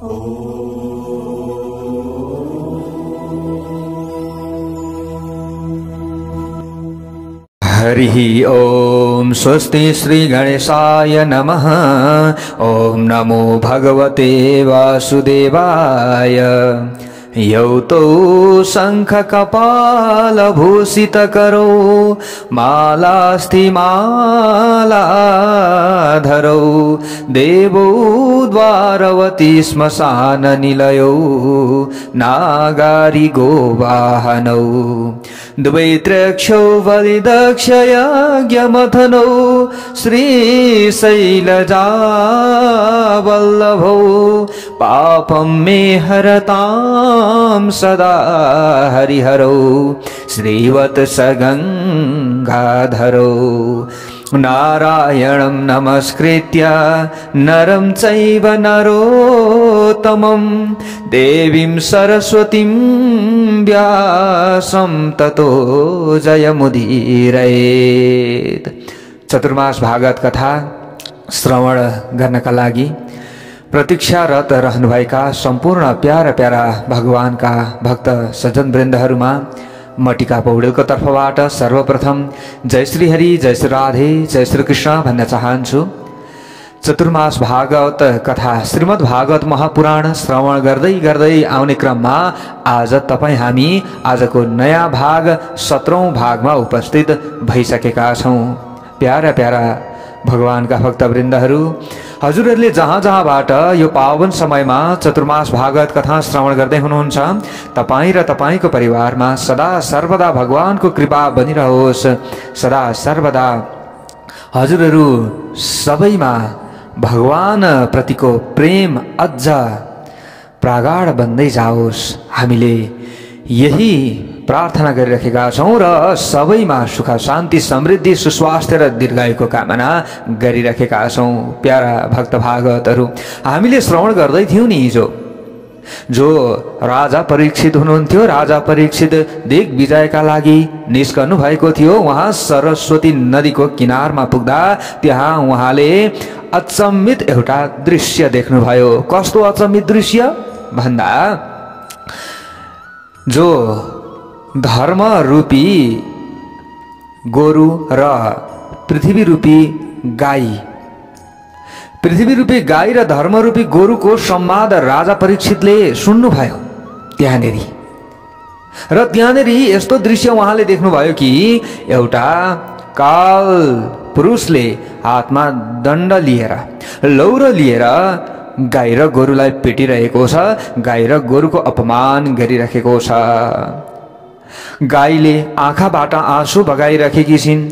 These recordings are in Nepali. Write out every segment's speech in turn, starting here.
हरिः ओम स्वस्ति श्री गणेशाय नमः। ओम नमो भगवते वासुदेवाय। यौतौ शंख कपाल भूषित करो मालास्ति मालाधरौ देवो द्वारवती श्मशान निलयौ नागारि गोवाहनौ द्वैत्रक्षौ बलिदक्ष यज्ञमथनौ श्रीशैलजा वल्लभौ पापं मे हरतां सदा हरिहरौ श्रीवत्सगंगाधरौ नारायणं नमस्कृत्य नरं चैव नरोत्तमं देवीं सरस्वतीं व्यासं ततो जयमुदीरयेत्। चतुर्मास भागवत कथा श्रवण गर्नका लागि प्रतीक्षारत रहनुभएका सम्पूर्ण प्यारा प्यारा भगवानका भक्त सज्जन वृन्दहरूमा म टीका पौडेलको तर्फबाट सर्वप्रथम जय श्री हरि, जय श्री राधे, जय श्री कृष्ण भन्न चाहन्छु। चतुर्मास भागवत कथा श्रीमद् भागवत महापुराण श्रवण गर्दै गर्दै आउने क्रममा आज हामी आजको नयाँ भाग 17औं भागमा उपस्थित भइसकेका छौं। प्यारा प्यारा भगवानका भक्तवृन्दहरू, हजुरहरूले जहाँ जहाँबाट यो पावन समयमा चतुर्मास भागवत कथा श्रवण गर्दै हुनुहुन्छ, तपाईँ र तपाईँको परिवारमा सदा सर्वदा भगवानको कृपा बनिरहोस्। सदा सर्वदा हजुरहरू सबैमा भगवान प्रतिको प्रेम अझ प्रागाढ बन्दै जाओस्। हामीले यही प्रार्थना गरिरहेका छौं र सबैमा सुख शान्ति समृद्धि सुस्वास्थ्य र दीर्घायुको कामना गरिरहेका छौं। प्यारा भक्त भागवतहरू, हामीले श्रवण गर्दै थियौं नि हिजो जो राजा परीक्षित हुनुहुन्थ्यो। राजा परीक्षित दिग्विजयका लागि निस्कनु भएको थियो। उहाँ सरस्वती नदीको किनारमा पुग्दा त्यहाँ उहाँले अचम्मित एउटा दृश्य देख्नुभयो। कस्तो अचम्मित दृश्य भन्दा, जो धर्म रूपी गोरु र पृथ्वी रूपी गाई, पृथ्वी रूपी गाई र धर्म रूपी गोरुको संवाद राजा परीक्षितले सुन्नुभयो त्यहाँनेरि। र त्यहाँनेरि यस्तो दृश्य उहाँले देख्नुभयो कि एउटा काल पुरुषले हातमा दण्ड लिएर, लौरो लिएर गाई र गोरुलाई पिटिरहेको छ। गाई र गोरुको अपमान गरिरहेको छ। गाईले आँखाबाट आँसु बगाइरहेकी छिन्।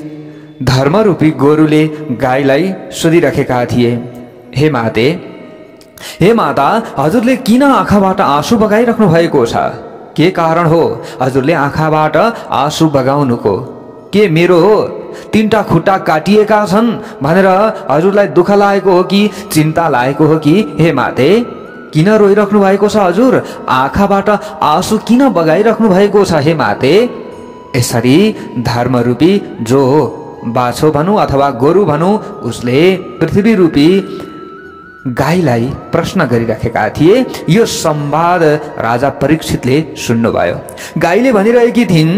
धर्मरूपी गोरुले गाईलाई सोधिरहेका थिए, हे माते, हे माता, हजुरले किन आँखाबाट आँसु बगाइराख्नु भएको छ? के कारण हो हजुरले आँखाबाट आँसु बगाउनुको? के मेरो 3टा खुट्टा काटिएका छन् भनेर हजुरलाई दुःख लागेको हो कि चिन्ता लागेको हो कि? हे माते, किन रोइराख्नु भएको छ? हजुर आँखाबाट आँसु किन बगाइराख्नु भएको छ? हे माते। यसरी धर्मरूपी जो बाछो भनौँ अथवा गोरु भनौँ, उसले पृथ्वी रूपी गाईलाई प्रश्न गरिराखेका थिए। यो संवाद राजा परीक्षितले सुन्नुभयो। गाईले भनिरहेकी थिइन्,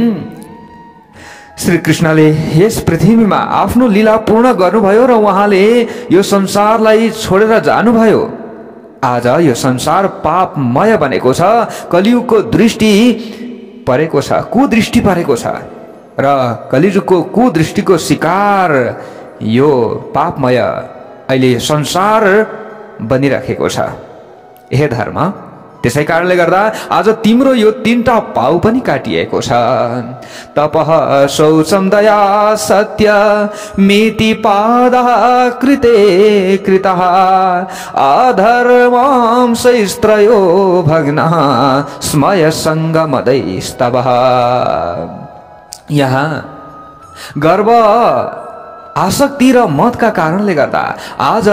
श्री कृष्णले यस पृथ्वीमा आफ्नो लीला पूर्ण गर्नुभयो र उहाँले यो संसारलाई छोडेर जानुभयो। आज यो संसार पापमय बनेको छ। कलियुगको दृष्टि परेको छ, कुदृष्टि परेको छ र कलियुगको कुदृष्टिको शिकार यो पापमय अहिले संसार बनिराखेको छ। हे धर्म, त्यसै कारणले गर्दा आज तिम्रो यो 3टा पाउ पनि काटिएको छ। तपः शौचम दया सत्य मिति पादः कृते कृतः अधर्मं सैस्त्रयो भग्नः स्मय संगमदैस्तवः। यहाँ गर्व, आसक्ति र मदका कारणले गर्दा आज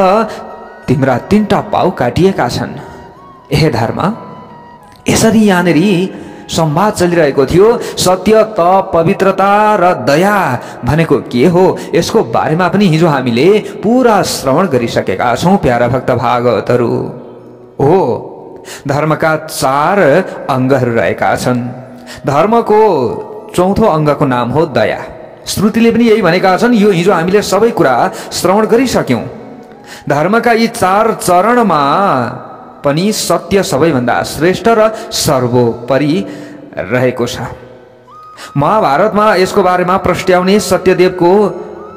तिम्रा 3टा पाउ काटिएका छन्। हे धर्म, यसरी यहाँनेरि संवाद चलिरहेको थियो। सत्य, तप, पवित्रता र दया भनेको के हो, यसको बारेमा पनि हिजो हामीले पूरा श्रवण गरिसकेका छौं। प्यारा भक्त भागवतहरू हो, धर्मका 4 अङ्गहरू रहेका छन्। धर्मको चौथो अङ्गको नाम हो दया। श्रुतिले पनि यही भनेका छन्। यो हिजो हामीले सबै कुरा श्रवण गरिसक्यौं। धर्मका यी 4 चरणमा पनि सत्य सबैभन्दा श्रेष्ठ र सर्वोपरि रहेको छ। महाभारतमा यसको बारेमा प्रस्ट्याउने सत्यदेवको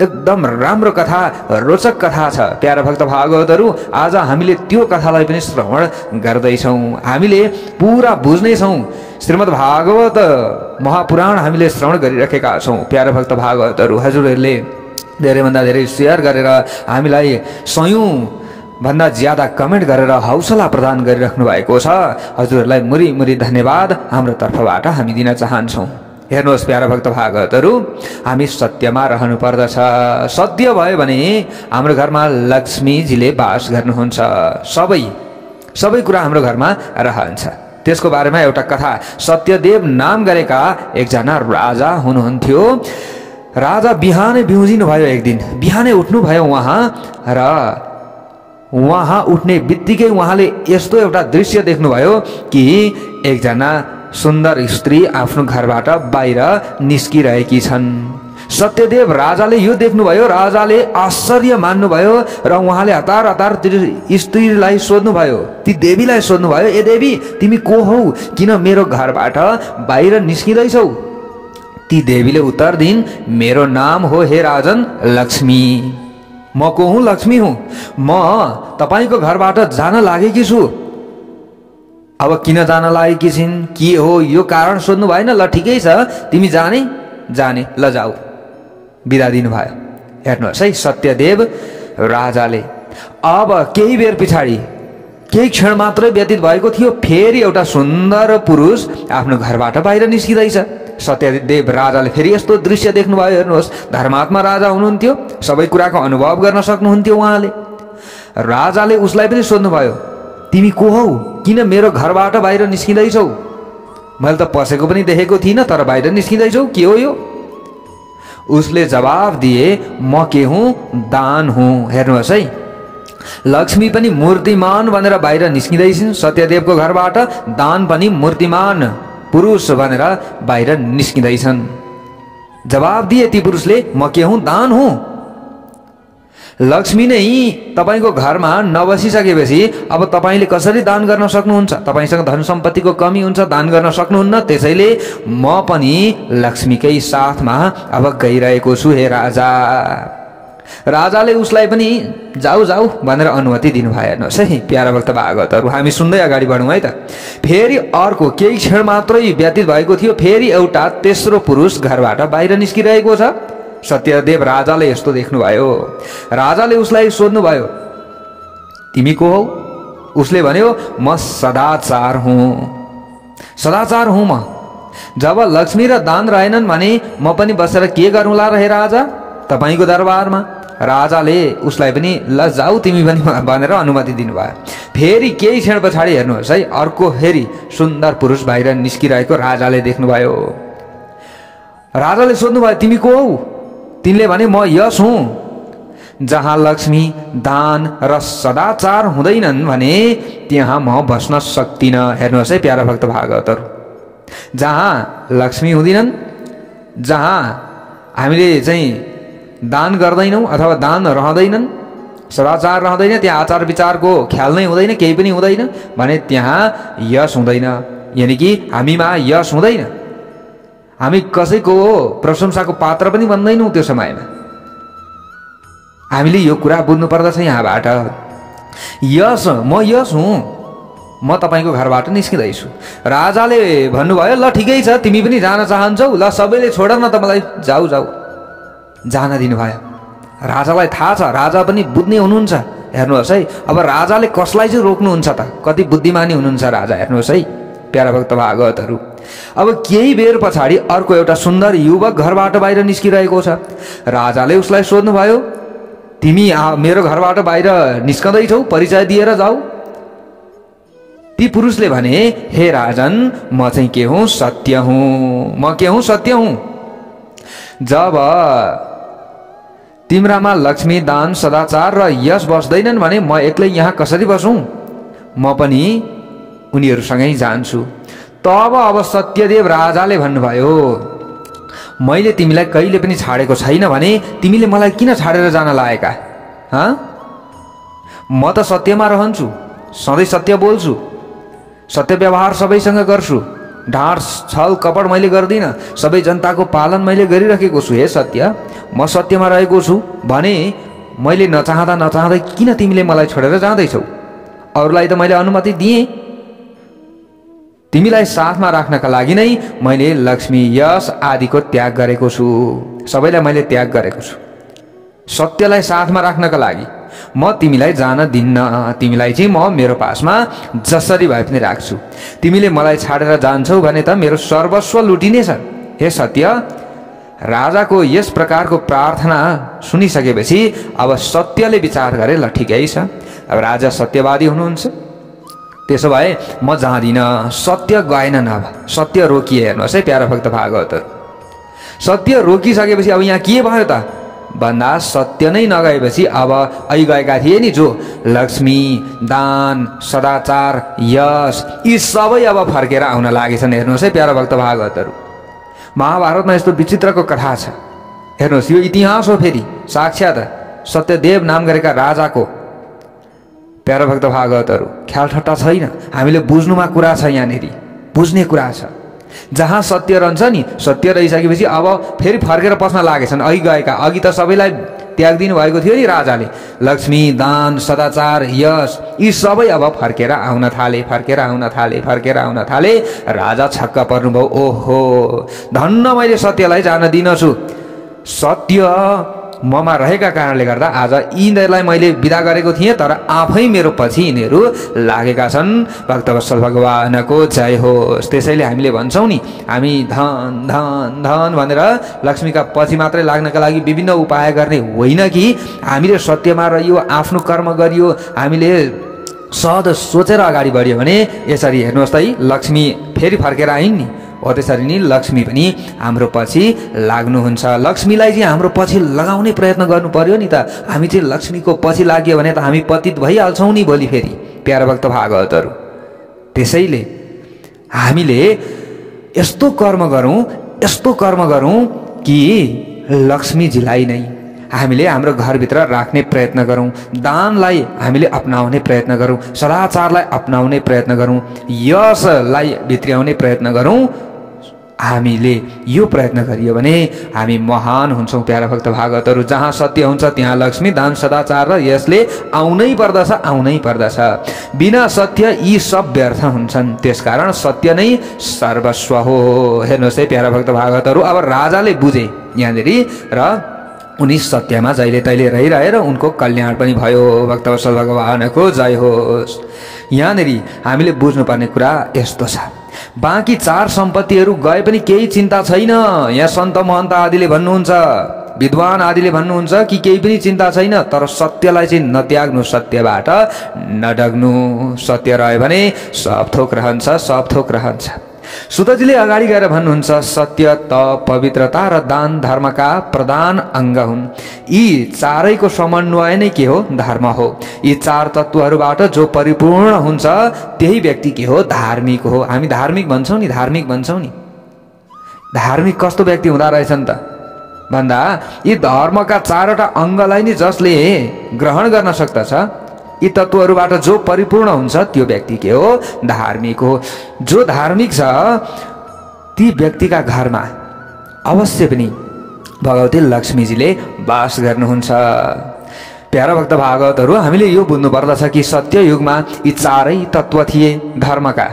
एकदम राम्रो कथा, रोचक कथा छ। प्यारा भक्त भागवतहरू, आज हामीले त्यो कथालाई पनि श्रवण गर्दैछौँ। हामीले पुरा बुझ्नेछौँ। श्रीमद् भागवत महापुराण हामीले श्रवण गरिरहेका छौँ। प्यारा भक्त भागवतहरू, हजुरहरूले धेरैभन्दा धेरै सेयर गरेर हामीलाई 100औं भन्दा ज्यादा कमेन्ट गरेर हौसला प्रदान गरिराख्नु भएको छ। हजुरहरूलाई मुरी मुरी धन्यवाद हाम्रो तर्फबाट हामी दिन चाहन्छौँ। हेर्नुहोस् प्यारा भक्त भागवतहरू, हामी सत्यमा रहनु पर्दछ। सत्य भयो भने हाम्रो घरमा लक्ष्मीजीले बास गर्नुहुन्छ। सबै कुरा हाम्रो घरमा रहन्छ। त्यसको बारेमा एउटा कथा। सत्यदेव नाम गरेका एकजना राजा हुनुहुन्थ्यो। राजा बिहानै बिउजिनु भयो। एक दिन बिहानै उठ्नु भयो उहाँ, र उहाँ उठ्ने बित्तिकै उहाँले यस्तो एउटा दृश्य देख्नुभयो कि एकजना सुन्दर स्त्री आफ्नो घरबाट बाहिर निस्किरहेकी छन्। सत्यदेव राजाले यो देख्नुभयो। राजाले आश्चर्य मान्नुभयो र उहाँले हतार हतार स्त्रीलाई सोध्नुभयो, ती देवीलाई सोध्नुभयो, ए देवी, तिमी को हौ? किन मेरो घरबाट बाहिर निस्किँदैछौ? ती देवीले उत्तर दिइन्, मेरो नाम हो हे राजन लक्ष्मी। म को हुँ? लक्ष्मी हुँ। म तपाईको घरबाट जान लागेकी छु। अब किन जान लागेकी छिन्, के हो यो कारण सोध्नु भएन। ल ठिकै छ, तिमी जाने ल जाऊ, बिदा दिनुभयो। हेर्नुहोस् है, सत्यदेव राजाले अब केही बेर पछाडि, केही क्षण मात्रै व्यतीत भएको थियो, फेरि एउटा सुन्दर पुरुष आफ्नो घरबाट बाहिर निस्किँदैछ। सत्यदेव राजाले फेरि यस्तो दृश्य देख्नुभयो। हेर्नुहोस्, धर्मात्मा राजा हुनुहुन्थ्यो, सबै कुराको अनुभव गर्न सक्नुहुन्थ्यो उहाँले। राजाले उसलाई पनि सोध्नुभयो, तिमी को हौ? किन मेरो घरबाट बाहिर निस्किँदैछौ? मैले त पसेको पनि देखेको थिइनँ, तर बाहिर निस्किँदैछौ, के हो यो? उसले जवाब दिए, म के हुँ? दान हुँ। हेर्नुहोस् है, लक्ष्मी पनि मूर्तिमान भनेर बाहिर निस्किँदैछन् सत्यदेवको घरबाट, दान पनि मूर्तिमान पुरुष भनेर बाहिर निस्किँदैछन्। जवाब दिए ती पुरुषले, म के हुँ? दान हुँ। लक्ष्मी नै तपाईको घरमा नबसिसकेपछि अब तपाईले कसरी दान गर्न सक्नुहुन्छ? तपाईसँग धन सम्पत्तिको कमी हुन्छ, दान गर्न सक्नुहुन्न। त्यसैले म पनि लक्ष्मीकै साथमा अब गइरहेको छु हे राजा। राजाले उसलाई पनि जाऊ जाऊ भनेर अनुमति दिनुभयो। हेर्नुहोस् है प्यारा भक्त भागवतहरू, हामी सुन्दै अगाडि बढौँ है त। फेरि अर्को केही क्षण मात्रै व्यतीत भएको थियो, फेरि एउटा तेस्रो पुरुष घरबाट बाहिर निस्किरहेको छ। सत्यदेव राजाले यस्तो देख्नुभयो। राजाले उसलाई सोध्नुभयो, तिमी को हौ? उसले भन्यो, म सदाचार हुँ। सदाचार हुँ म। जब लक्ष्मी र दान रहेनन् भने म पनि बसेर के गरौँला रहे राजा तपाईको दरबारमा? राजाले उसलाई पनि ल जाऊ तिमी पनि भनेर अनुमति दिनुभयो। फेरि केही क्षण पछाडि हेर्नुहोस् है, अर्को फेरि सुन्दर पुरुष बाहिर निस्किरहेको राजाले देख्नुभयो। राजाले सोध्नुभयो, तिमी को हौ? तिनले भने, म यश हुँ। जहाँ लक्ष्मी, दान र सदाचार हुँदैनन् भने त्यहाँ म बस्न सक्दिनँ। हेर्नुहोस् है प्यारा भक्त भागवतहरू, जहाँ लक्ष्मी हुँदिनन्, जहाँ हामीले चाहिँ दान गर्दैनौँ अथवा दान रहँदैनन्, सदाचार रहँदैन, त्यहाँ आचार विचारको ख्याल नै हुँदैन, केही पनि हुँदैन भने त्यहाँ यश हुँदैन। यानि कि हामीमा यश हुँदैन, हामी कसैको प्रशंसाको पात्र पनि बन्दैनौँ। त्यो समयमा हामीले यो कुरा बुझ्नु पर्दछ यहाँबाट। यश, म यश हुँ, म तपाईको घरबाट निस्किँदैछु। राजाले भन्नुभयो, ल ठिकै छ, तिमी पनि जान चाहन्छौ, ल सबैले छोड न त मलाई, जाऊ जाऊ। जान दिनुभयो। राजालाई थाहा छ, राजा पनि बुझ्ने हुनुहुन्छ। हेर्नुहोस् है, अब राजाले कसलाई चाहिँ रोक्नुहुन्छ त? कति बुद्धिमानी हुनुहुन्छ राजा। हेर्नुहोस् है प्यारा भक्त भागवतहरू, अब केही बेर पछाडि अर्को एउटा सुन्दर युवक घरबाट बाहिर निस्किरहेको छ। राजाले उसलाई सोध्नुभयो, तिमी मेरो घरबाट बाहिर निस्कँदैछौ, परिचय दिएर जाऊ। ती पुरुषले भने, हे राजन, म चाहिँ के हुँ? सत्य हुँ। म के हुँ? सत्य हुँ। जब तिम्रामा लक्ष्मी, दान, सदाचार र यश बस्दैनन् भने म एक्लै यहाँ कसरी बसौँ? म पनि उनीहरूसँगै जान्छु। तब अब सत्यदेव राजाले भन्नुभयो, मैले तिमीलाई कहिले पनि छाडेको छैन भने तिमीले मलाई किन छाडेर जान लागेका? म त सत्यमा रहन्छु, सधैँ सत्य बोल्छु, सत्य व्यवहार सबैसँग गर्छु, ढाँड छल कपड मैले गर्दिनँ, सबै जनताको पालन मैले गरिरहेको छु। हे सत्य, म सत्यमा रहेको छु भने मैले नचाहँदा नचाहँदै किन तिमीले मलाई छोडेर जाँदैछौ? अरूलाई त मैले अनुमति दिएँ। तिमीलाई साथमा राख्नका लागि नै मैले लक्ष्मी यश आदिको त्याग गरेको छु, सबैलाई मैले त्याग गरेको छु। सत्यलाई साथमा राख्नका लागि म तिमीलाई जान दिन्न। तिमीलाई चाहिँ म मेरो पासमा जसरी भए पनि राख्छु। तिमीले मलाई छाडेर जान्छौ भने त मेरो सर्वस्व लुटिनेछ। हे सत्य, राजाको यस प्रकारको प्रार्थना सुनिसकेपछि अब सत्यले विचार गरे, ल ठिकै छ, अब राजा सत्यवादी हुनुहुन्छ, त्यसो भए म जाँदिनँ। सत्य गएन, अब सत्य रोकिए। हेर्नुहोस् है प्यारा भक्त भागवतहरू, सत्य रोकिसकेपछि अब यहाँ के भयो त भन्दा सत्य नै नगएपछि अब अघि गएका थिए नि जो लक्ष्मी, दान, सदाचार, यश, यी सबै अब फर्केर आउन लागेछन्। हेर्नुहोस् है प्यारा भक्त भागवतहरू, महाभारतमा यस्तो विचित्रको कथा छ। हेर्नुहोस्, यो इतिहास हो, फेरि साक्षात सत्यदेव नाम गरेका राजाको। प्यारा भक्त भागवतहरू, ख्याल ठट्टा छैन, हामीले बुझ्नुमा कुरा छ, यहाँनिर बुझ्ने कुरा छ। जहाँ सत्य रहन्छ नि, सत्य रहिसकेपछि अब फेरि फर्केर पस्न लागेछन्। अघि त सबैलाई त्याग दिनु भएको थियो नि राजाले, लक्ष्मी, दान, सदाचार, यश, यी सबै अब फर्केर आउन थाले। राजा छक्क पर्नुभयो, ओहो धन्न मैले सत्यलाई जान दिनछु। सत्य ममा रहेका कारणले गर्दा आज यिनीहरूलाई मैले विदा गरेको थिएँ, तर आफै मेरो पछि यिनीहरू लागेका छन्। भक्तवत्सल भगवानको जय होस्। त्यसैले हामीले भन्छौँ नि, हामी धन धन धन भनेर लक्ष्मीका पछि मात्रै लाग्नका लागि विभिन्न उपाय गर्ने होइन कि हामीले सत्यमा रहियो, आफ्नो कर्म गरियो, हामीले सद सोचेर अगाडि बढ्यो भने यसरी हेर्नुहोस् त, लक्ष्मी फेरि फर्केर आइन् नि, हो त्यसरी नि लक्ष्मी पनि हाम्रो पछि लाग्नुहुन्छ। लक्ष्मीलाई चाहिँ हाम्रो पछि लगाउने प्रयत्न गर्नु पर्यो नि त। हामी चाहिँ लक्ष्मीको पछि लाग्यो भने त हामी पतित भइहाल्छौँ नि भोलि फेरि, प्यारा भक्त भागवतहरू। त्यसैले हामीले यस्तो कर्म गरौँ कि लक्ष्मीजीलाई नै हामीले हाम्रो घरभित्र राख्ने प्रयत्न गरौँ, दानलाई हामीले अपनाउने प्रयत्न गरौँ, सदाचारलाई अपनाउने प्रयत्न गरौँ, यशलाई भित्र्याउने प्रयत्न गरौँ। हामीले यो प्रयत्न गरियो भने हामी महान हुन्छौँ। प्यारा भक्त भागवतहरू, जहाँ सत्य हुन्छ त्यहाँ लक्ष्मी, दान, सदाचार र यसले आउनै पर्दछ। बिना सत्य यी सब व्यर्थ हुन्छन्। त्यसकारण सत्य नै सर्वस्व हो। हेर्नुहोस् है प्यारा भक्त भागवतहरू, अब राजाले बुझे यहाँनिर र उनी सत्यमा जहिले तहिले रहिरहेर उनको कल्याण पनि भयो। भक्तवत्सल भगवानको जय होस्। यहाँनिर हामीले बुझ्नुपर्ने कुरा यस्तो छ, बाँकी चार सम्पत्तिहरू गए पनि केही चिन्ता छैन। यहाँ सन्त महन्त आदिले भन्नुहुन्छ, विद्वान आदिले भन्नुहुन्छ कि केही पनि चिन्ता छैन, तर सत्यलाई चाहिँ नत्याग्नु, सत्यबाट नडग्नु। सत्य रह्यो भने सब थोक रहन्छ। सुतजीले अगाडि गएर भन्नुहुन्छ, सत्य, तप, पवित्रता र दान धर्मका प्रधान अङ्ग हुन्। यी चारैको समन्वय नै के हो? धर्म हो। यी चार तत्त्वहरूबाट जो परिपूर्ण हुन्छ त्यही व्यक्ति के हो? धार्मिक हो। हामी धार्मिक भन्छौँ नि। धार्मिक कस्तो व्यक्ति हुँदा रहेछन् त भन्दा यी धर्मका चारवटा अङ्गलाई नै जसले ग्रहण गर्न सक्दछ, यी तत्त्वहरूबाट जो परिपूर्ण हुन्छ त्यो व्यक्ति के हो? धार्मिक हो। जो धार्मिक छ ती व्यक्तिका घरमा अवश्य पनि भगवती लक्ष्मीजीले वास गर्नुहुन्छ। प्यारा भक्त भागवतहरू, हामीले यो बुझ्नु पर्दछ कि सत्य युगमा यी चारै तत्त्व थिए धर्मका।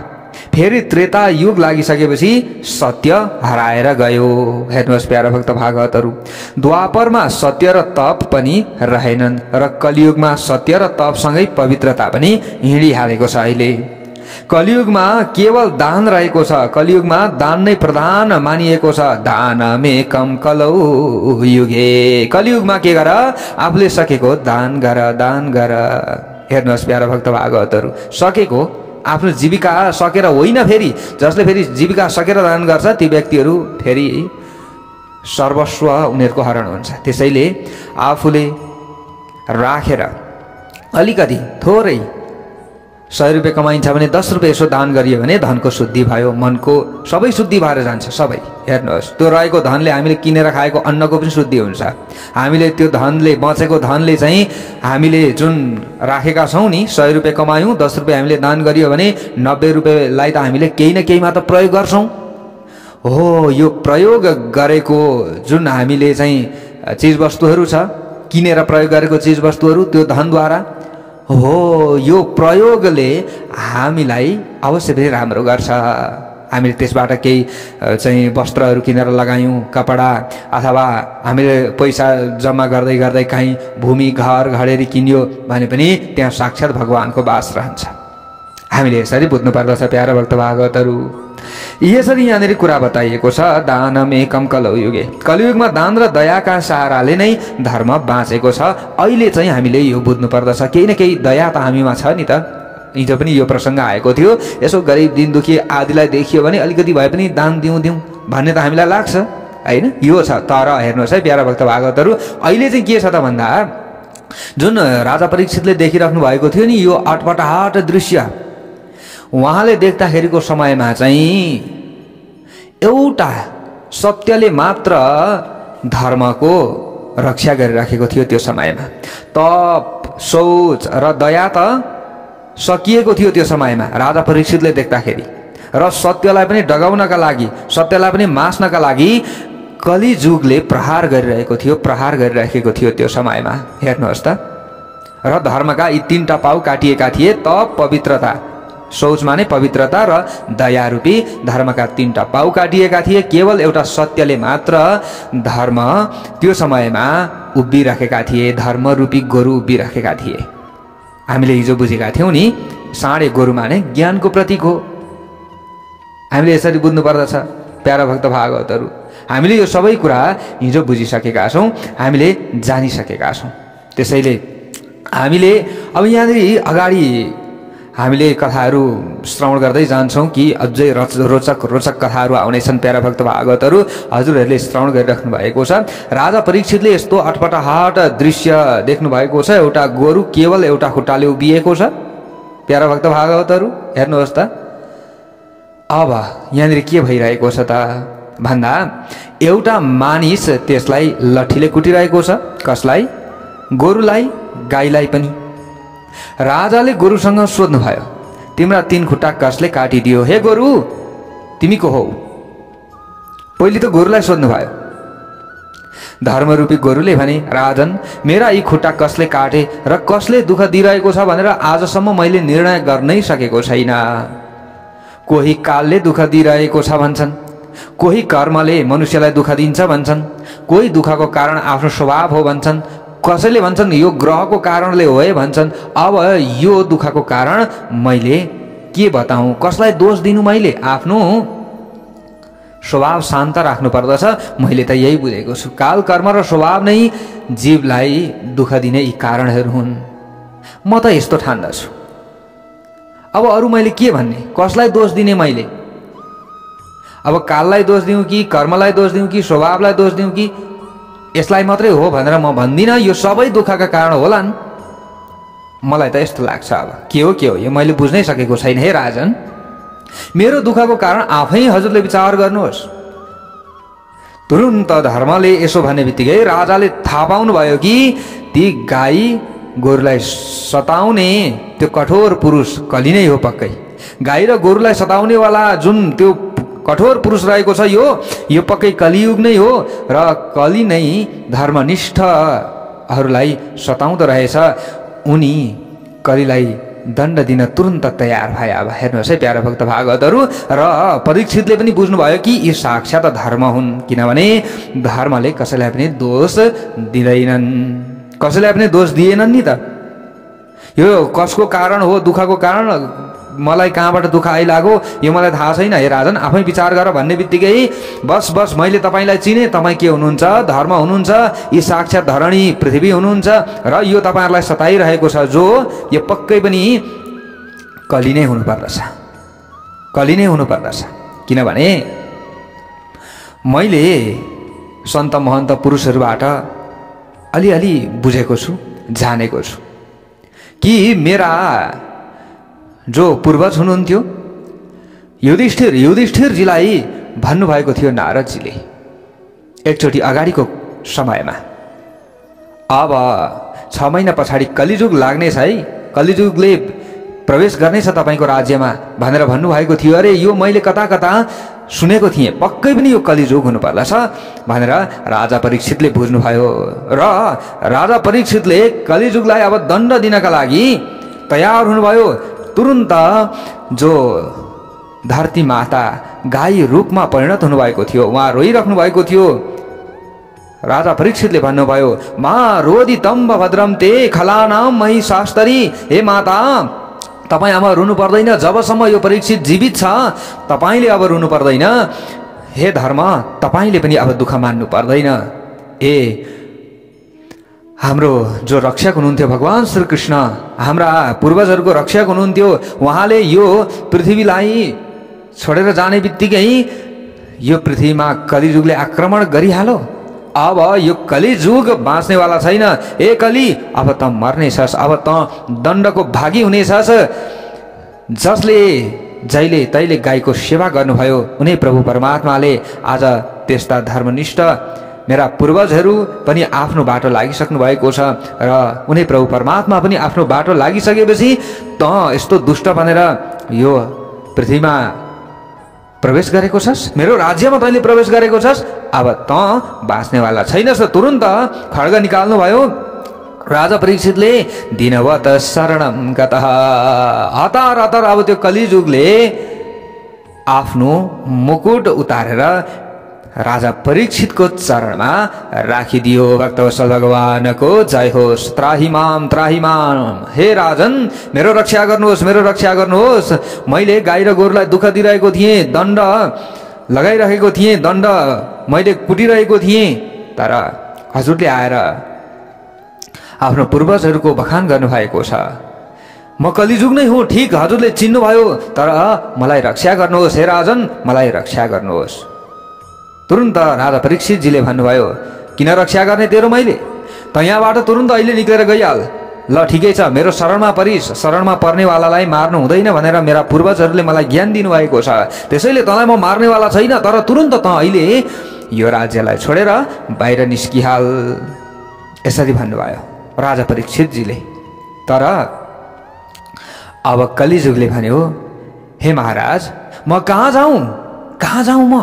फेरि त्रेता युग लागिसकेपछि सत्य हराएर गयो। हेर्नुहोस् प्यारा भक्त भागवतहरू, द्वापरमा सत्य र तप पनि रहेनन् र कलियुगमा सत्य र तपसँगै पवित्रता पनि हिँडिहालेको छ। अहिले कलियुगमा केवल दान रहेको छ। कलियुगमा दान नै प्रधान मानिएको छ। दान मे कम कलौ युगे। कलियुगमा के गर? आफूले सकेको दान गर। हेर्नुहोस् प्यारा भक्त भागवतहरू, सकेको आफ्नो जीविका सकेर होइन, फेरि जसले फेरि जीविका सकेर दान गर्छ ती व्यक्तिहरू फेरि सर्वस्व उनीहरूको हरण हुन्छ। त्यसैले आफूले राखेर अलिकति थोरै 100 रुपियाँ कमाइन्छ भने 10 रुपियाँ यसो दान गरियो भने धनको शुद्धि भयो, मनको सबै शुद्धि भएर जान्छ। सबै हेर्नुहोस्, त्यो रहेको धनले हामीले किनेर खाएको अन्नको पनि शुद्धि हुन्छ। हामीले त्यो धनले, बचेको धनले चाहिँ हामीले जुन राखेका छौँ नि, 100 रुपियाँ कमायौँ, 10 रुपियाँ हामीले दान गरियो भने 90 रुपियाँलाई त हामीले केही न केहीमा त प्रयोग गर्छौँ। हो, यो प्रयोग गरेको जुन हामीले चाहिँ चिजवस्तुहरू छ, किनेर प्रयोग गरेको चिजवस्तुहरू, त्यो धनद्वारा हो, यो प्रयोगले हामीलाई अवश्य पनि राम्रो गर्छ। हामीले त्यसबाट केही चाहिँ वस्त्रहरू किनेर लगायौँ, कपडा, अथवा हामीले पैसा जम्मा गर्दै गर्दै कहीँ भूमि, घर, घडेरी किन्यो भने पनि त्यहाँ साक्षात् भगवानको वास रहन्छ। हामीले यसरी बुझ्नु पर्दछ प्यारा भक्त भागवतहरू। यसरी यहाँनिर कुरा बताइएको छ, दानमेकम कलयुगे। कलियुगमा दान र दयाका सहाराले नै धर्म बाँचेको छ। अहिले चाहिँ हामीले यो बुझ्नु पर्दछ, केही न केही दया त हामीमा छ नि त। हिजो पनि यो प्रसङ्ग आएको थियो, यसो गरिब दिन दुखी आदिलाई देखियो भने अलिकति भए पनि दान दिउँ भन्ने त हामीलाई लाग्छ होइन, यो छ। तर हेर्नुहोस् है प्यारा भक्त भागवतहरू, अहिले चाहिँ के छ त भन्दा, जुन राजा परीक्षितले देखिराख्नु भएको थियो नि यो अटपटाट दृश्य, उहाँले देख्दाखेरिको समयमा चाहिँ एउटा सत्यले मात्र धर्मको रक्षा गरिराखेको थियो। त्यो समयमा तप, शौच र दया त सकिएको थियो त्यो समयमा राजा परीक्षितले देख्दाखेरि। र सत्यलाई पनि डगाउनका लागि, सत्यलाई पनि मास्नका लागि कलिजुगले प्रहार गरिरहेको थियो, प्रहार गरिराखेको थियो त्यो समयमा। हेर्नुहोस् त, र धर्मका यी 3टा पाउ काटिएका थिए, तप, पवित्रता, शौच माने पवित्रता र दया रूपी धर्मका 3टा पाउ काटिएका थिए। केवल एउटा सत्यले मात्र धर्म त्यो समयमा उभिराखेका थिए, धर्म रूपी गोरु उभिराखेका थिए। हामीले हिजो बुझेका थियौँ नि, साँडे गोरु माने ज्ञानको प्रतीक हो। हामीले यसरी बुझ्नु पर्दछ प्यारा भक्त भागवतहरू। हामीले यो सबै कुरा हिजो बुझिसकेका छौँ, हामीले जानिसकेका छौँ। त्यसैले हामीले अब यहाँनिर अगाडि हामीले कथाहरू श्रवण गर्दै जान्छौँ कि अझै रोचक कथाहरू आउनेछन् प्यारा भक्त भागवतहरू। हजुरहरूले श्रवण गरिराख्नु भएको छ। राजा परीक्षितले यस्तो अटपटाहट दृश्य देख्नु भएको छ। एउटा गोरु केवल एउटा खुट्टाले उभिएको छ प्यारा भक्त भागवतहरू। हेर्नुहोस् त, अब यहाँनिर के भइरहेको छ त भन्दा, एउटा मानिस त्यसलाई लठीले कुटिरहेको छ। कसलाई? गोरुलाई, गाईलाई पनि। राजाले गोरुसँग सोध्नुभयो, तिम्रा 3 खुट्टा कसले काटिदियो हे गोरु, तिमी को हौ? पहिले त गोरुलाई सोध्नुभयो। धर्मरूपी गोरुले भने, राजन, मेरा यी खुट्टा कसले काटे र कसले दुःख दिइरहेको छ भनेर आजसम्म मैले निर्णय गर्नै सकेको छैन। कोही कालले दुःख दिइरहेको छ भन्छन्, कोही कर्मले मनुष्यलाई दुःख दिन्छ भन्छन्, कोही दुःखको कारण आफ्नो स्वभाव हो भन्छन्, कसैले भन्छन् यो ग्रहको कारणले हो है भन्छन्। अब यो दुःखको कारण मैले के बताऊँ, कसलाई दोष दिनु? मैले आफ्नो स्वभाव शान्त राख्नु पर्दछ। मैले त यही बुझेको छु, काल, कर्म र स्वभाव नै जीवलाई दुःख दिने यी कारणहरू हुन्। म त यस्तो ठान्दछु। अब अरू मैले के भन्ने, कसलाई दोष दिने मैले? अब काललाई दोष दिउँ कि, कर्मलाई दोष दिउँ कि, स्वभावलाई दोष दिउँ कि यसलाई मात्रै हो भनेर म भन्दिनँ। यो सबै दुःखका कारण होलान्। मलाई त यस्तो लाग्छ। अब के हो यो मैले बुझ्नै सकेको छैन हे राजन। मेरो दुःखको कारण आफै हजुरले विचार गर्नुहोस्। तुरुन्त धर्मले यसो भन्ने बित्तिकै राजाले थाहा पाउनुभयो कि ती गाई गोरुलाई सताउने त्यो कठोर पुरुष कली नै हो पक्कै। गाई र गोरुलाई सताउनेवाला जुन त्यो कठोर पुरुष रहेको छ, यो पक्कै कलियुग नै हो र कली नै धर्मनिष्ठहरूलाई सताउँदो रहेछ। उनी कलीलाई दण्ड दिन तुरुन्त तयार भए। अब हेर्नुहोस् है प्यारा भक्त भागवतहरू। र परीक्षितले पनि बुझ्नुभयो कि यी साक्षात धर्म हुन्, किनभने धर्मले कसैलाई पनि दोष दिँदैनन्, कसैलाई पनि दोष दिएनन् नि त। यो कसको कारण हो, दुःखको कारण मलाई कहाँबाट दुःख आइलाग्यो यो मलाई थाहा छैन हे राजन, आफै विचार गर भन्ने बित्तिकै बस मैले तपाईँलाई चिने, तपाईँ के हुनुहुन्छ? धर्म हुनुहुन्छ। यी साक्षात धरणी पृथ्वी हुनुहुन्छ र यो तपाईँहरूलाई सताइरहेको छ जो, यो पक्कै पनि कली नै हुनुपर्दछ, कली नै हुनुपर्दछ। किनभने मैले सन्त महन्त पुरुषहरूबाट अलिअलि बुझेको छु, जानेको छु कि मेरा जो पूर्वज हुनुहुन्थ्यो युधिष्ठिरजीलाई भन्नुभएको थियो नारदजीले एकचोटि अगाडिको समयमा। अब 6 महिना पछाडि कलिजुग लाग्नेछ है, कलिजुगले प्रवेश गर्नेछ तपाईँको राज्यमा भनेर भन्नुभएको थियो। अरे यो मैले कता कता सुनेको थिएँ, पक्कै पनि यो कलिजुग हुनुपर्दछ भनेर राजा परीक्षितले बुझ्नुभयो। र राजा परीक्षितले कलिजुगलाई अब दण्ड दिनका लागि तयार हुनुभयो। तुरुन्त जो धरती माता गाई रूपमा परिणत हुनुभएको थियो उहाँ रोइराख्नु भएको थियो। राजा परीक्षितले भन्नुभयो, मा रोदि तम्ब भद्रम ते खलानाम मही शास्तरी। हे माता, तपाईँ अब रुनु पर्दैन, जबसम्म यो परीक्षित जीवित छ तपाईँले अब रुनु पर्दैन। हे धर्म, तपाईँले पनि अब दुःख मान्नु पर्दैन। हाम्रो जो रक्षक हुनुहुन्थ्यो भगवान श्रीकृष्ण, हाम्रा पूर्वजहरूको रक्षक हुनुहुन्थ्यो, उहाँले यो पृथ्वीलाई छोडेर जाने बित्तिकै यो पृथ्वीमा कलिजुगले आक्रमण गरिहाल्यो। अब यो कलिजुग बाँच्नेवाला छैन। ए कली, अब त मर्नेछस्, अब त दण्डको भागी हुनेछस्। जसले जहिले तैले गाईको सेवा गर्नुभयो उनी प्रभु परमात्माले आज त्यस्ता धर्मनिष्ठ मेरा पूर्वजहरू पनि आफ्नो बाटो लागिसक्नु भएको छ र उनी प्रभु परमात्मा पनि आफ्नो बाटो लागिसकेपछि त यस्तो दुष्ट भनेर यो पृथ्वीमा प्रवेश गरेको छस्, मेरो राज्यमा तैँले प्रवेश गरेको छस्, अब त बाँच्नेवाला छैनस्। तुरुन्त खड्ग निकाल्नु भयो। राजा परीक्षितले दिनवत शरणम गतः, हतार हतार अब त्यो कलिजुगले आफ्नो मुकुट उतारेर राजा परीक्षितको चरणमा राखिदियो। भक्तवत्सल भगवानको जय होस्। त्राहिमाम त्राहिमाम, हे राजन मेरो रक्षा गर्नुहोस्, मेरो रक्षा गर्नुहोस्। मैले गाई र गोरुलाई दुःख दिइरहेको थिएँ, दण्ड लगाइरहेको थिएँ, दण्ड मैले कुटिरहेको थिएँ, तर हजुरले आएर आफ्नो पूर्वजहरूको बखान गर्नुभएको छ। म कलिजुग नै हुँ, ठिक हजुरले चिन्नुभयो, तर मलाई रक्षा गर्नुहोस्। हे राजन, मलाई रक्षा गर्नुहोस्। तुरुन्त राजा परीक्षितजीले भन्नुभयो, किन रक्षा गर्ने तेरो, मैले त यहाँबाट तुरुन्त अहिले निक्लेर गइहाल। ल ठिकै छ, मेरो शरणमा परिस्, शरणमा पर्नेवालालाई मार्नु हुँदैन भनेर मेरा पूर्वजहरूले मलाई ज्ञान दिनुभएको छ, त्यसैले तँलाई म मार्नेवाला छैन, तर तुरुन्त त अहिले यो राज्यलाई छोडेर बाहिर निस्किहाल। यसरी भन्नुभयो राजा परीक्षितजीले। तर अब कलिजुगले भन्यो, हे महाराज, म कहाँ जाउँ, कहाँ जाउँ, म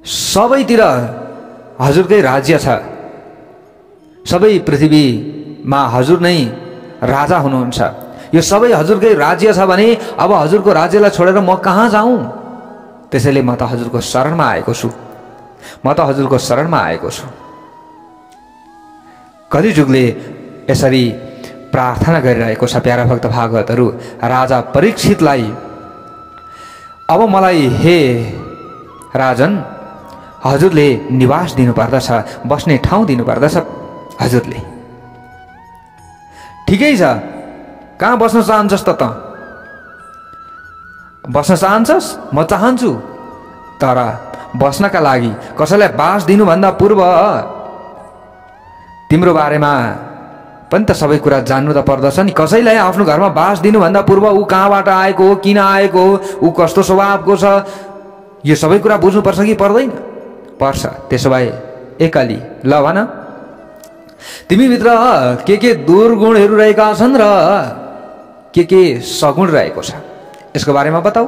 सबैतिर हजुरकै राज्य छ, सबै पृथ्वीमा हजुर नै राजा हुनुहुन्छ, यो सबै हजुरकै राज्य छ भने अब हजुरको राज्यलाई छोडेर म कहाँ जाउँ। त्यसैले म त हजुरको शरणमा आएको छु, म त हजुरको शरणमा आएको छु। कलिजुगले यसरी प्रार्थना गरिरहेको छ। प्यारा भक्त भागवतहरू, राजा परीक्षितलाई अब मलाई हे राजन हजुरले निवास दिनुपर्दछ, बस्ने ठाउँ दिनुपर्दछ हजुरले। ठिकै छ, कहाँ बस्न चाहन्छस् त बस्न चाहन्छस्, म चाहन्छु, तर बस्नका लागि कसैलाई बास दिनुभन्दा पूर्व तिम्रो बारेमा पनि त सबै कुरा जान्नु त पर्दछ नि। कसैलाई आफ्नो घरमा बास दिनुभन्दा पूर्व ऊ कहाँबाट आएको हो, किन आएको हो, ऊ कस्तो स्वभावको छ, यो सबै कुरा बुझ्नुपर्छ कि पर्दैन? पर्छ। त्यसो भए एकली ल भन, तिमीभित्र के दुर्गुणहरू रहेका छन् र के सगुण रहेको छ, यसको बारेमा बताऊ।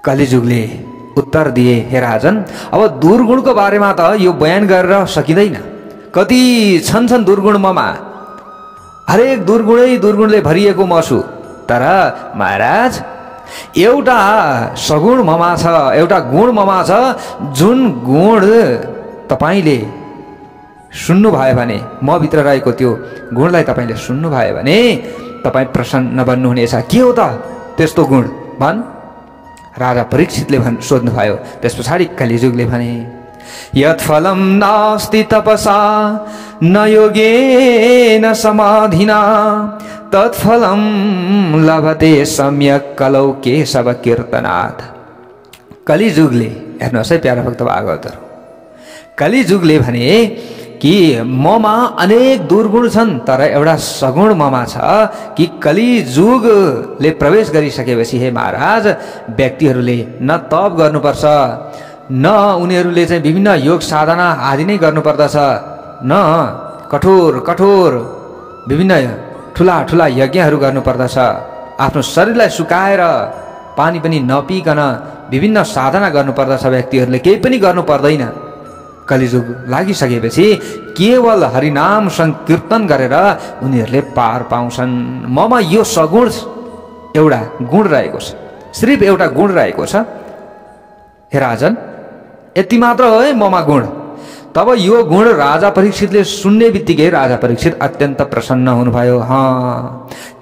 कलिजुगले उत्तर दिए, हे राजन, अब दुर्गुणको बारेमा त यो बयान गरेर सकिँदैन, कति छन् दुर्गुण ममा, हरेक दुर्गुणले भरिएको म छु। तर महाराज, एउटा सगुण ममा छ, एउटा गुण ममा छ, जुन गुण तपाईँले सुन्नुभयो भने, म भित्र रहेको त्यो गुणलाई तपाईँले सुन्नुभयो भने तपाईँ प्रसन्न बन्नुहुनेछ। के हो त त्यस्तो गुण, भन्। राजा परीक्षितले सोध्नुभयो। त्यस पछाडि कलिजुगले भने, यत् फलं नास्ति तपसा न योगेन समाधिना तत्फलं लभते सम्यक कलौ केशव कीर्तनात्। कलिजुगले, हेर्नुहोस् है प्यारा भक्त भागवतहरू, कलिजुगले भने कि ममा अनेक दुर्गुण छन् तर एउटा सगुण ममा छ कि कलिजुगले प्रवेश गरिसकेपछि हे महाराज व्यक्तिहरूले न तप गर्नुपर्छ न उनीहरूले चाहिँ विभिन्न योग साधना आदि नै गर्नुपर्दछ न कठोर कठोर विभिन्न ठुला ठुला यज्ञहरू गर्नुपर्दछ आफ्नो शरीरलाई सुकाएर पानी पनि नपिकन विभिन्न साधना गर्नुपर्दछ व्यक्तिहरूले केही पनि गर्नु पर्दैन कलिजुग लागिसकेपछि केवल हरिनाम संकीर्तन गरेर उनीहरूले पार पाउँछन् ममा यो सगुण एउटा गुण रहेको छ सिर्फ एउटा गुण रहेको छ हे राजन यति मात्र हो है ममा गुण तब यो गुण राजा परीक्षितले सुन्ने बित्तिकै राजा परीक्षित अत्यन्त प्रसन्न हुनुभयो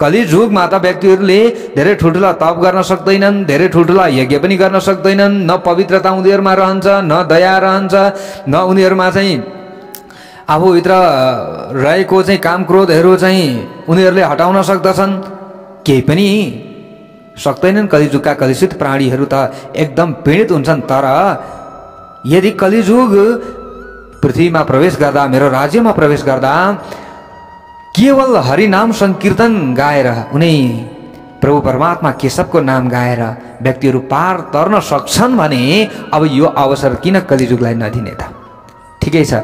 कलिजुगमा त व्यक्तिहरूले धेरै ठुल्ठुला तप गर्न सक्दैनन् धेरै ठुल्ठुला यज्ञ पनि गर्न सक्दैनन् न पवित्रता उनीहरूमा रहन्छ न दया रहन्छ न उनीहरूमा चाहिँ आफूभित्र रहेको चाहिँ काम क्रोधहरू चाहिँ उनीहरूले हटाउन सक्दछन् केही पनि सक्दैनन् कलिजुगका कलुषित प्राणीहरू त एकदम पीडित हुन्छन् तर यदि कलिजुग पृथ्वीमा प्रवेश गर्दा मेरो राज्यमा प्रवेश गर्दा केवल हरिनाम संकीर्तन गाएर उनी प्रभु परमात्मा केशवको नाम गाएर व्यक्तिहरू पार तर्न सक्छन् भने अब यो अवसर किन कलिजुगलाई नदिने त ठिकै छ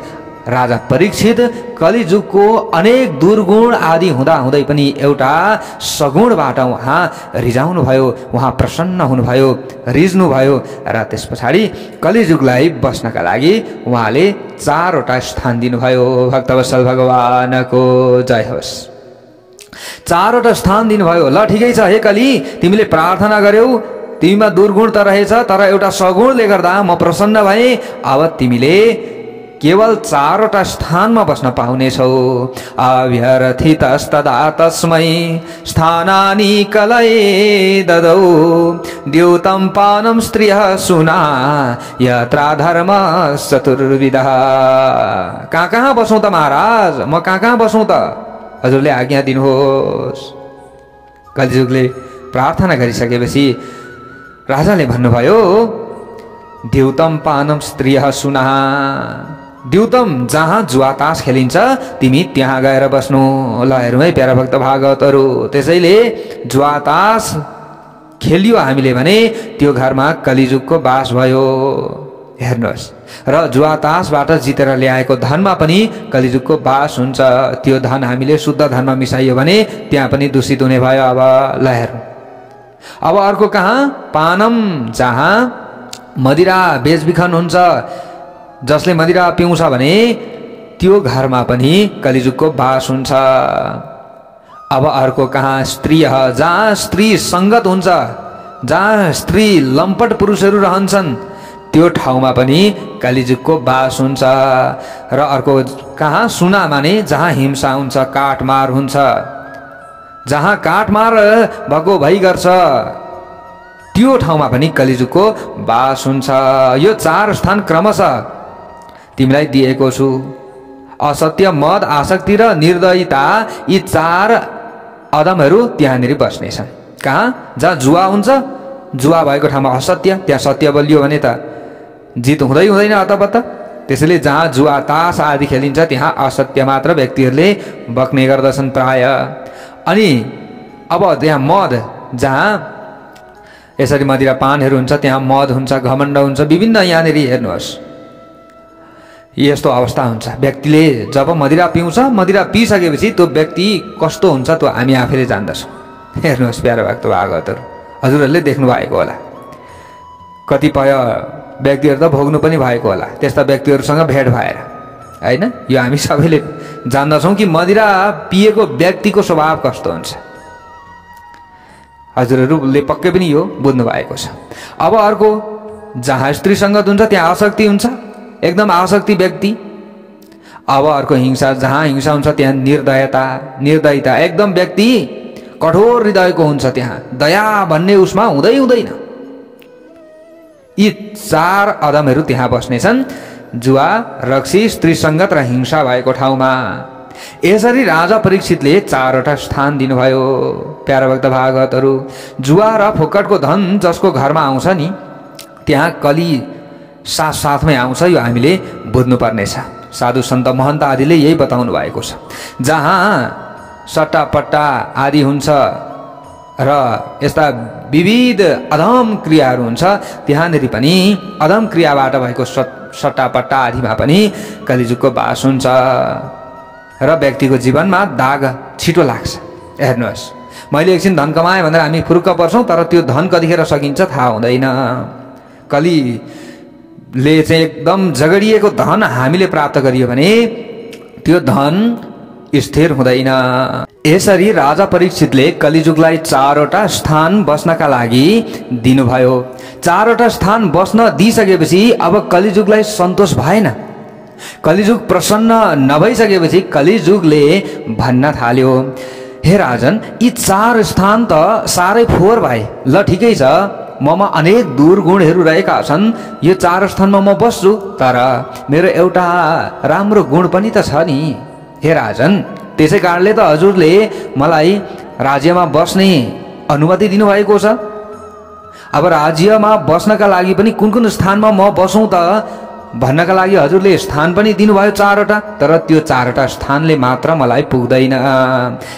राजा परीक्षित कलिजुगको अनेक दुर्गुण आदि हुँदा हुँदै पनि एउटा सगुणबाट उहाँ रिझाउनु भयो उहाँ प्रसन्न हुनुभयो रिझ्नुभयो र त्यस पछाडि कलिजुगलाई बस्नका लागि उहाँले 4वटा स्थान दिनुभयो भक्तवत्सल भगवानको जय होस् 4वटा स्थान दिनुभयो ल ठिकै छ हे कली तिमीले प्रार्थना गर्यौ तिमीमा दुर्गुण त रहेछ तर एउटा सगुणले गर्दा म प्रसन्न भएँ अब तिमीले केवल 4वटा स्थानमा बस्न पाउनेछौ अभ्यर्थितस्तदा तस्मै स्थानानि कलये ददौ द्यूतं पानं स्त्रियः सुना यत्रा धर्म चतुर्विधः कहाँ बसौँ त महाराज म कहाँ बसौँ त हजुरले आज्ञा दिनुहोस् कलिजुगले प्रार्थना गरिसकेपछि राजाले भन्नुभयो द्यूतं पानं स्त्रियः सुना द्यूतम जहाँ जुवा तास खेलिन्छ तिमी त्यहाँ गएर बस्नु ल हेरौँ है प्यारा भक्त भागवतहरू त्यसैले जुवा तास खेलियो हामीले भने त्यो घरमा कलिजुगको बास भयो हेर्नुहोस् र जुवा तासबाट जितेर ल्याएको धनमा पनि कलिजुगको बास हुन्छ त्यो धन हामीले शुद्ध धनमा मिसाइयो भने त्यहाँ पनि दूषित हुने भयो अब ल हेरौँ अब अर्को कहाँ पानम जहाँ मदिरा बेचबिखन हुन्छ जसले मदिरा पिउँछ भने त्यो घरमा पनि कलिजुगको बास हुन्छ अब अर्को कहाँ स्त्री जहाँ स्त्री संगत हुन्छ जहाँ स्त्री लम्पट पुरुषहरू रहन्छन् त्यो ठाउँमा पनि कलिजुगको बास हुन्छ र अर्को कहाँ सुना माने जहाँ हिंसा हुन्छ काटमार हुन्छ जहाँ काटमार भएको भइ गर्छ त्यो ठाउँमा पनि कलिजुगको बास हुन्छ यो 4 स्थान क्रमशः तिमीलाई दिएको छु असत्य मद आसक्ति र निर्दयता यी 4 अदमहरू त्यहाँनिर बस्नेछन् कहाँ जहाँ जुवा हुन्छ जुवा भएको ठाउँमा असत्य त्यहाँ सत्य बलियो भने त जित हुँदै हुँदैन अतपत्त त्यसैले जहाँ जुवा तास आदि खेलिन्छ त्यहाँ असत्य मात्र व्यक्तिहरूले बक्ने गर्दछन् प्राय अनि अब त्यहाँ मद जहाँ यसरी मदिरा पानहरू हुन्छ त्यहाँ मद हुन्छ घमण्ड हुन्छ विभिन्न यहाँनिर हेर्नुहोस् यस्तो अवस्था हुन्छ व्यक्तिले जब मदिरा पिउँछ मदिरा पिइसकेपछि त्यो व्यक्ति कस्तो हुन्छ त्यो हामी आफैले जान्दछौँ हेर्नुहोस् प्यारो भक्त भागवतहरू हजुरहरूले देख्नु भएको होला कतिपय व्यक्तिहरू त भोग्नु पनि भएको होला त्यस्ता व्यक्तिहरूसँग भेट भएर हैन यो हामी सबैले जान्दछौँ कि मदिरा पिएको व्यक्तिको स्वभाव कस्तो हुन्छ हजुरहरूले पक्कै पनि यो बुझ्नु भएको छ अब अर्को जहाँ स्त्री संगत हुन्छ त्यहाँ आसक्ति हुन्छ एकदम आसक्ति व्यक्ति अब अर्को हिंसा जहाँ हिंसा हुन्छ त्यहाँ निर्दयता एकदम व्यक्ति कठोर हृदयको हुन्छ त्यहाँ दया भन्ने उसमा हुँदै हुँदैन यी 4 अदमहरू त्यहाँ बस्नेछन् जुवा रक्सी स्त्री संगत र हिंसा भएको ठाउँमा यसरी राजा परीक्षितले 4वटा स्थान दिनुभयो प्यारा भक्त भागवतहरू जुवा र फोकटको धन जसको घरमा आउँछ नि त्यहाँ कली साथमै आउँछ यो हामीले बुझ्नु पर्नेछ साधु सन्त महन्त आदिले यही बताउनु भएको छ। जहाँ सट्टापट्टा आदि हुन्छ र यस्ता विविध अधम क्रियाहरू हुन्छ, त्यहाँनिर पनि अधम क्रियाबाट भएको सट्टापट्टा आदिमा पनि कलिजुगको बास हुन्छ र व्यक्तिको जीवनमा दाग छिटो लाग्छ। हेर्नुहोस्, मैले एकछिन धन कमाएँ भनेर हामी फुरुक्क पर्छौँ, तर त्यो धन कतिखेर सकिन्छ थाहा हुँदैन। कलिले चाहिँ एकदम झगडिएको धन हामीले प्राप्त गरियो भने त्यो धन स्थिर हुँदैन। यसरी राजा परीक्षितले कलिजुगलाई 4वटा स्थान बस्नका लागि दिनुभयो। 4वटा स्थान बस्न दिइसकेपछि अब कलिजुगलाई सन्तोष भएन। कलिजुग प्रसन्न नभइसकेपछि कलिजुगले भन्न थाल्यो, हे राजन, यी 4 स्थान त साह्रै फोहोर भए। ल ठिकै छ, ममा अनेक दुर्गुणहरू रहेका छन्, यो 4 स्थानमा म बस्छु, तर मेरो एउटा राम्रो गुण पनि त छ नि। हे राजन, त्यसै कारणले त हजुरले मलाई राज्यमा बस्ने अनुमति दिनुभएको छ। अब राज्यमा बस्नका लागि पनि कुन कुन स्थानमा म बसौँ त भन्नका लागि हजुरले स्थान पनि दिनुभयो 4वटा, तर त्यो 4वटा स्थानले मात्र मलाई पुग्दैन।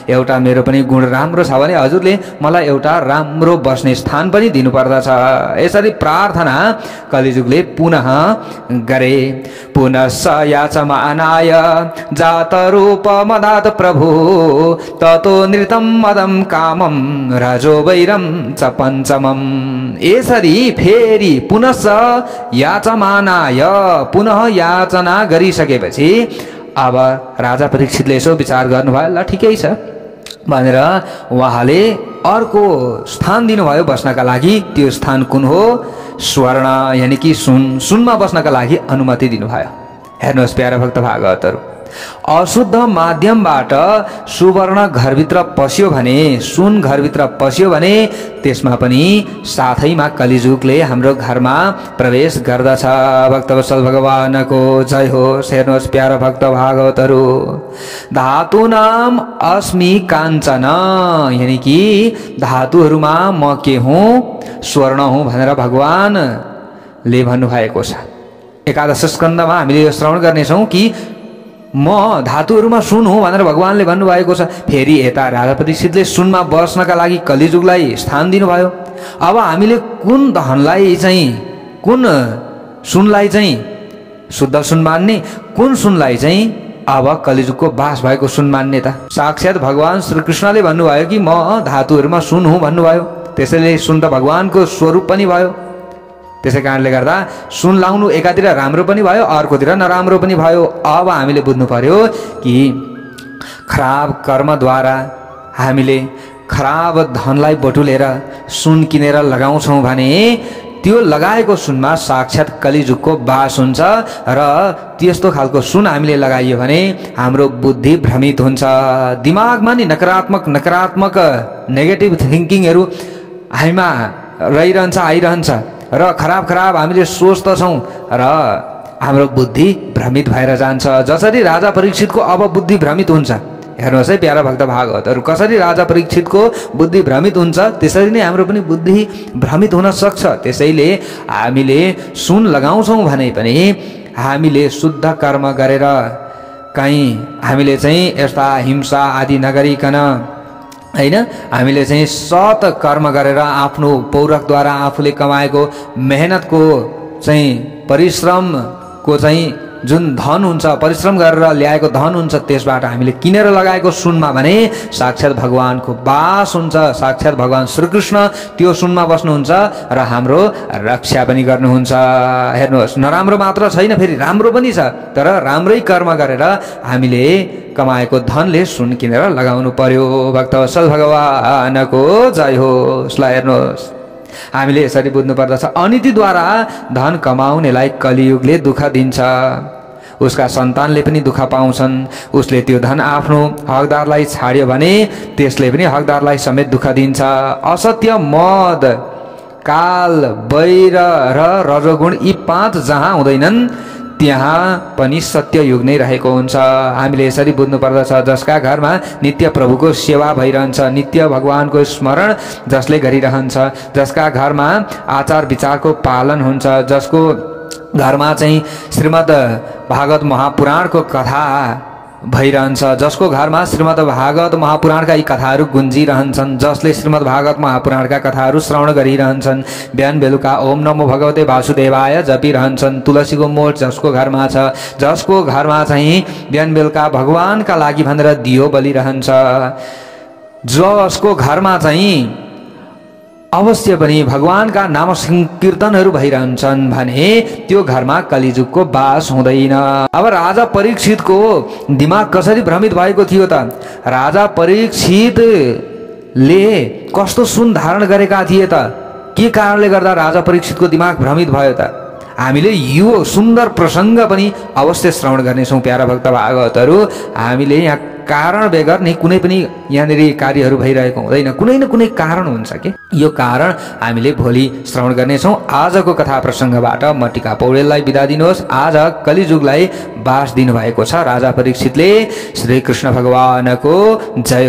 एउटा मेरो पनि गुण राम्रो छ भने हजुरले मलाई एउटा राम्रो बस्ने स्थान पनि दिनुपर्दछ। यसरी प्रार्थना कलिजुगले पुनः गरे। पुनश्च याचमानाय जात रूप मदात प्रभु ततो नृतं मदं कामं रजो वैरं च पञ्चमम्। यसरी फेरि पुनश्च याचमानाय पुनः याचना गरिसकेपछि अब राजा परीक्षितले यसो विचार गर्नुभयो, ल ठिकै छ भनेर उहाँले अर्को स्थान दिनुभयो बस्नका लागि। त्यो स्थान कुन हो? स्वर्ण, यानि कि सुनमा बस्नका लागि अनुमति दिनुभयो। हेर्नुहोस् प्यारा भक्त भागवतहरू, अशुद्ध माध्यमबाट सुवर्ण घरभित्र पस्यो भने, सुन घरभित्र पस्यो भने त्यसमा पनि साथैमा कलिजुगले हाम्रो घरमा प्रवेश गर्दछ। भक्तवत्सल भगवानको जय होस्। हेर्नुहोस् प्यारा भक्त भागवतहरू, धातु नाम अस्मि काञ्चन, यानि कि धातुहरूमा म के हुँ? स्वर्ण हुँ भनेर भगवानले भन्नुभएको छ। एकादश स्कन्धमा हामीले यो श्रवण गर्नेछौँ कि म धातुहरूमा सुन हुँ भनेर भगवानले भन्नुभएको छ। फेरि यता राजा परीक्षितले सुनमा बस्नका लागि कलिजुगलाई स्थान दिनुभयो। अब हामीले कुन धनलाई चाहिँ, कुन सुनलाई चाहिँ शुद्ध सुन मान्ने, कुन सुनलाई चाहिँ अब कलिजुगको बास भएको सुन मान्ने त? साक्षात भगवान श्रीकृष्णले भन्नुभयो कि म धातुहरूमा सुन हुँ भन्नुभयो। त्यसैले सुन त भगवानको स्वरूप पनि भयो। त्यसै कारणले गर्दा सुन लाउनु एकातिर राम्रो पनि भयो, अर्कोतिर नराम्रो पनि भयो। अब हामीले बुझ्नु पर्यो कि खराब कर्मद्वारा हामीले खराब धनलाई बटुलेर सुन किनेर लगाउँछौँ भने त्यो लगाएको सुनमा साक्षात कलिजुगको बास हुन्छ र त्यस्तो खालको सुन हामीले लगाइयो भने हाम्रो बुद्धि भ्रमित हुन्छ। दिमागमा नि नकारात्मक नेगेटिभ थिङ्किङहरू हामीमा रहिरहन्छ, आइरहन्छ र खराब हामीले सोच्दछौँ र हाम्रो बुद्धि भ्रमित भएर जान्छ। जसरी राजा परीक्षितको अब बुद्धि भ्रमित हुन्छ, हेर्नुहोस् है प्यारा भक्त भागवतहरू, कसरी राजा परीक्षितको बुद्धि भ्रमित हुन्छ त्यसरी नै हाम्रो पनि बुद्धि भ्रमित हुन सक्छ। त्यसैले हामीले सुन लगाउँछौँ भने पनि हामीले शुद्ध कर्म गरेर, कहीँ हामीले चाहिँ यस्ता हिंसा आदि नगरिकन, हैन, हामीले चाहिँ सत कर्म गरेर आफ्नो पौरखद्वारा आफूले कमाएको मेहनतको चाहिँ परिश्रमको चाहिँ जुन धन हुन्छ, परिश्रम गरेर ल्याएको धन हुन्छ, त्यसबाट हामीले किनेर लगाएको सुनमा भने साक्षात भगवानको बास हुन्छ। साक्षात भगवान श्रीकृष्ण त्यो सुनमा बस्नुहुन्छ र हाम्रो रक्षा पनि गर्नुहुन्छ। हेर्नुहोस्, नराम्रो मात्र छैन, फेरि राम्रो पनि छ। तर राम्रै कर्म गरेर हामीले कमाएको धनले सुन किनेर लगाउनु पर्यो। भक्तवत्सल भगवानको जय होस्। ल हेर्नुहोस्, हामीले यसरी बुझ्नु पर्दछ। अनीतिद्वारा धन कमाउनेलाई कलियुगले दुःख दिन्छ, उसका सन्तानले पनि दुःख पाउँछन्। उसले त्यो धन आफ्नो हकदारलाई छाड्यो भने त्यसले पनि हकदारलाई समेत दुःख दिन्छ। असत्य, मद, काल, वैर र रजोगुण यी 5 जहाँ हुँदैनन् त्यहाँ पनि सत्य युग नै रहेको हुन्छ। हामीले यसरी बुझ्नु पर्दछ। जसका घरमा नित्य प्रभुको सेवा भइरहन्छ, नित्य भगवानको स्मरण जसले गरिरहन्छ, जसका घरमा आचार विचारको पालन हुन्छ, जसको घरमा चाहिँ श्रीमद् भागवत महापुराणको कथा भइरहन्छ, जसको घरमा श्रीमद् भागवत महापुराणका यी कथाहरू गुन्जिरहन्छन्, जसले श्रीमद् भागवत महापुराणका कथाहरू श्रवण गरिरहन्छन्, बिहान बेलुका ओम नमो भगवते वासुदेवाय जपिरहन्छन्। तुलसीको मोठ जसको घरमा छ, जसको घरमा चाहिँ बिहान बेलुका भगवानका लागि भनेर दियो बलिरहन्छ, जसको घरमा चाहिँ अवश्य पनि भगवानका नाम संकीर्तनहरू भइरहन्छन् भने त्यो घरमा कलिजुगको बास हुँदैन। अब राजा परीक्षितको दिमाग कसरी भ्रमित भएको थियो त? राजा परीक्षितले कस्तो सुन धारण गरेका थिए त? के कारणले गर्दा राजा परीक्षितको दिमाग भ्रमित भयो त? हामीले यो सुन्दर प्रसङ्ग पनि अवश्य श्रवण गर्नेछौँ प्यारा भक्त भागवतहरू। हामीले यहाँ कारण बेगर नै कुनै पनि यहाँनिर कार्यहरू भइरहेको हुँदैन, कुनै न कुनै कारण हुन्छ के। यो कारण हामीले भोलि श्रवण गर्नेछौँ। आजको कथा प्रसङ्गबाट म टिका पौडेललाई बिदा दिनुहोस्। आज कलिजुगलाई बास दिनुभएको छ राजा परीक्षितले। श्री कृष्ण भगवानको जय।